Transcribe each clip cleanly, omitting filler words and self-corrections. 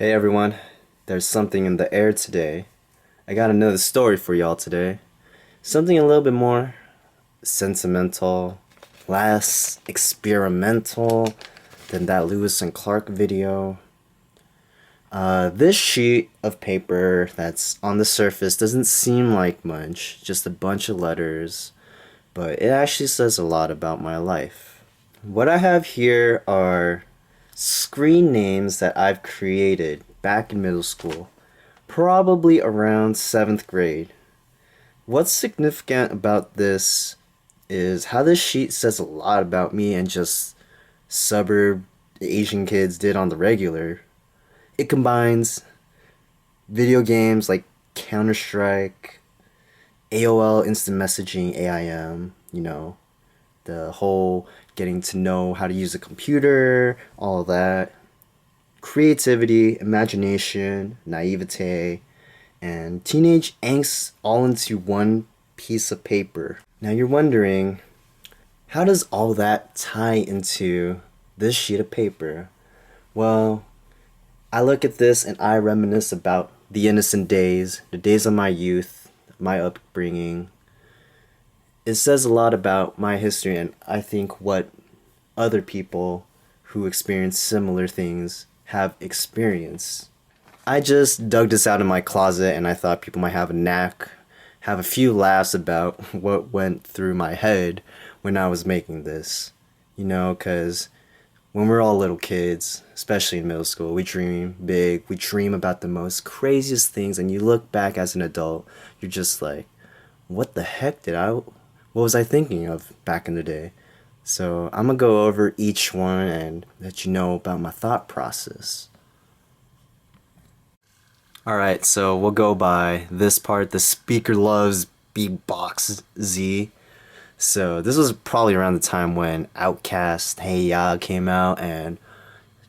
Hey everyone, there's something in the air today. I got another story for y'all today. Something a little bit more sentimental, less experimental than that Lewis and Clark video. This sheet of paper that's on the surface doesn't seem like much, just a bunch of letters, but it actually says a lot about my life. What I have here are screen names that I've created back in middle school, probably around 7th grade. What's significant about this is how this sheet says a lot about me and just suburb Asian kids did on the regular. It combines video games like Counter Strike, AOL Instant Messaging, AIM, the whole getting to know how to use a computer, all of that. Creativity, imagination, naivete, and teenage angst all into one piece of paper. Now you're wondering, how does all that tie into this sheet of paper? Well, I look at this and I reminisce about the innocent days, the days of my youth, my upbringing. It says a lot about my history and I think what other people who experience similar things have experienced. I just dug this out of my closet and I thought people might have a knack, have a few laughs about what went through my head when I was making this. Because when we're all little kids, especially in middle school, we dream big, we dream about the most craziest things, and you look back as an adult, you're just like, what the heck what was I thinking of back in the day? So I'm gonna go over each one and let you know about my thought process. Alright, so we'll go by this part. The speaker loves beatbox Z. So this was probably around the time when Outkast, Hey Ya came out, and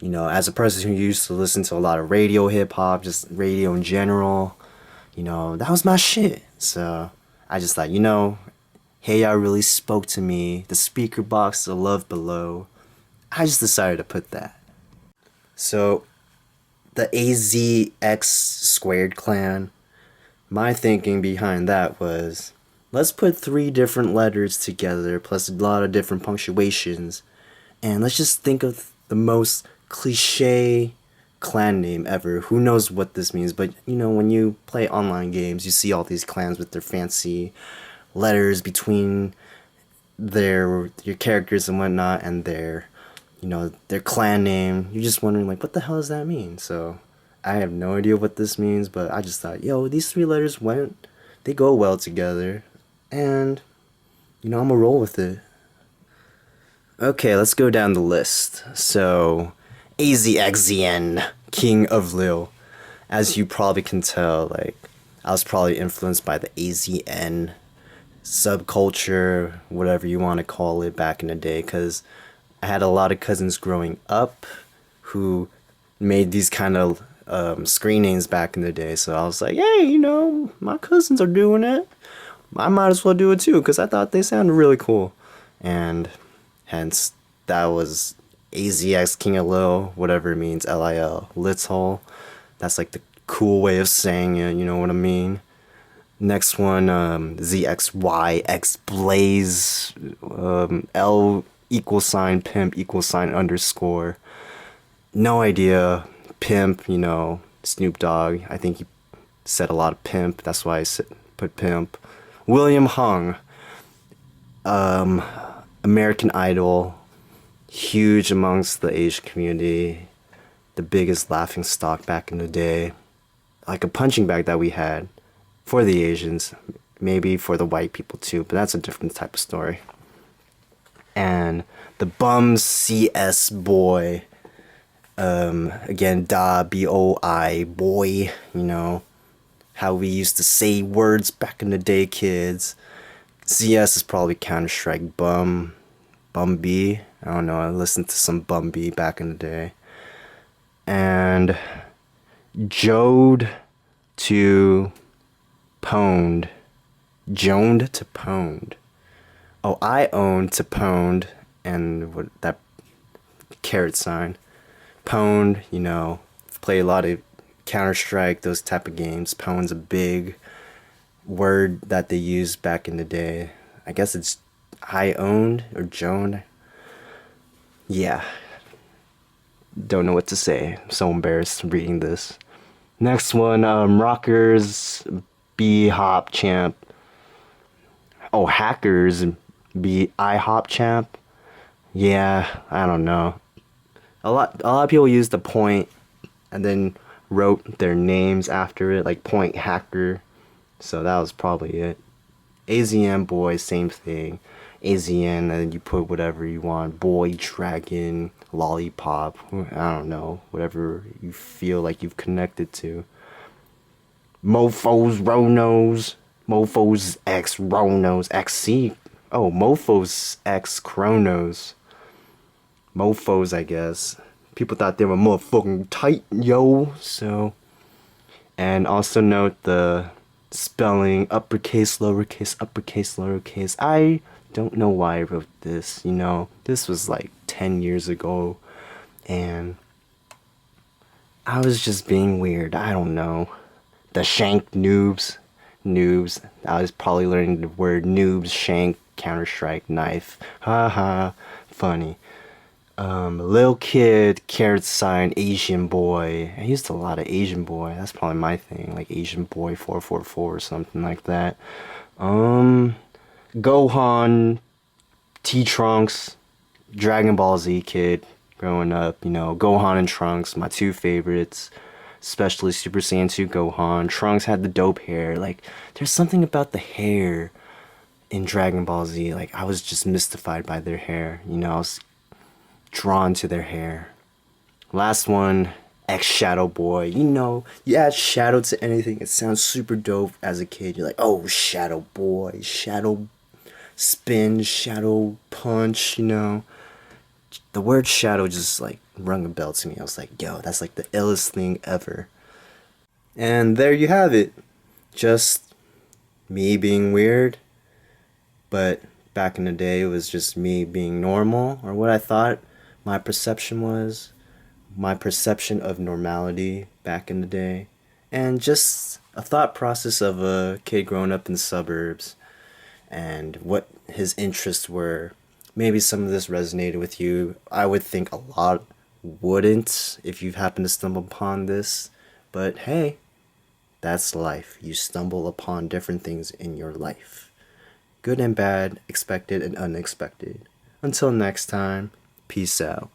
as a person who used to listen to a lot of radio hip hop, just radio in general, that was my shit. So I just thought, Hey Ya really spoke to me. The speaker box, the love below. I just decided to put that. So the AZX squared clan, my thinking behind that was, let's put 3 different letters together plus a lot of different punctuations, and let's just think of the most cliche clan name ever. Who knows what this means, but when you play online games, you see all these clans with their fancy letters between your characters and whatnot, and their clan name. You're just wondering, like, what the hell does that mean? So I have no idea what this means, but I just thought, these 3 letters they go well together, and I'm gonna roll with it. Okay, let's go down the list. So AZXZN, King of Lil. As you probably can tell, like, I was probably influenced by the AZN subculture, whatever you want to call it, back in the day, because I had a lot of cousins growing up who made these kind of screenings back in the day. So I was like, hey, my cousins are doing it. I might as well do it too, because I thought they sounded really cool. And hence, that was AZX King of Lil, whatever it means, LIL, Little. That's like the cool way of saying it, you know what I mean? Next one, ZXYX Blaze, L = pimp = underscore. No idea. Pimp, Snoop Dogg. I think he said a lot of pimp. That's why I put pimp. William Hung. American Idol. Huge amongst the Asian community. The biggest laughing stock back in the day. Like a punching bag that we had for the Asians. Maybe for the white people too, but that's a different type of story. And the Bum CS Boy, again, Da, BOI, boy, how we used to say words back in the day, kids. CS is probably Counter-Strike, Bumby, I don't know, I listened to some Bumby back in the day. And Jode to Pwned, Joned to Pwned. Oh, I own to Pwned, and what that caret sign. Pwned, Play a lot of Counter-Strike, those type of games. Pwn's a big word that they used back in the day. I guess it's I owned or Joan. Yeah, don't know what to say. I'm so embarrassed reading this. Next one, Rockers B Hop Champ. Oh, Hackers B IHOP Champ. Yeah, I don't know. A lot of people use the point and then wrote their names after it, like Point Hacker. So that was probably it. AZN Boy, same thing. AZN, and you put whatever you want. Boy, Dragon, Lollipop. I don't know. Whatever you feel like you've connected to. Mofos, Ronos. Mofos X Ronos. XC. Oh, Mofos X Chronos. Mofos, I guess. People thought they were motherfucking tight, yo. So, and also note the spelling uppercase, lowercase, uppercase, lowercase. I don't know why I wrote this. You know, this was like 10 years ago, and I was just being weird. I don't know. The shank noobs. I was probably learning the word noobs, shank, Counter-Strike, knife. Haha, funny. Lil Kid, caret sign, Asian boy. I used a lot of Asian boy. That's probably my thing, like Asian boy 444 or something like that. Gohan, T Trunks, Dragon Ball Z kid. Growing up, you know, Gohan and Trunks, my two favorites. Especially Super Saiyan 2 Gohan. Trunks had the dope hair. Like, there's something about the hair in Dragon Ball Z. Like, I was just mystified by their hair. You know, I was drawn to their hair. Last one, X Shadow Boy. You know, you add shadow to anything, it sounds super dope as a kid. You're like, oh, Shadow Boy, Shadow Spin, Shadow Punch, you know. The word shadow just like rung a bell to me. I was like, yo, that's like the illest thing ever. And there you have it. Just me being weird. But back in the day, it was just me being normal, or what I thought my perception was. My perception of normality back in the day. And just a thought process of a kid growing up in the suburbs and what his interests were. Maybe some of this resonated with you. I would think a lot wouldn't if you happen to stumble upon this. But hey, that's life. You stumble upon different things in your life. Good and bad, expected and unexpected. Until next time, peace out.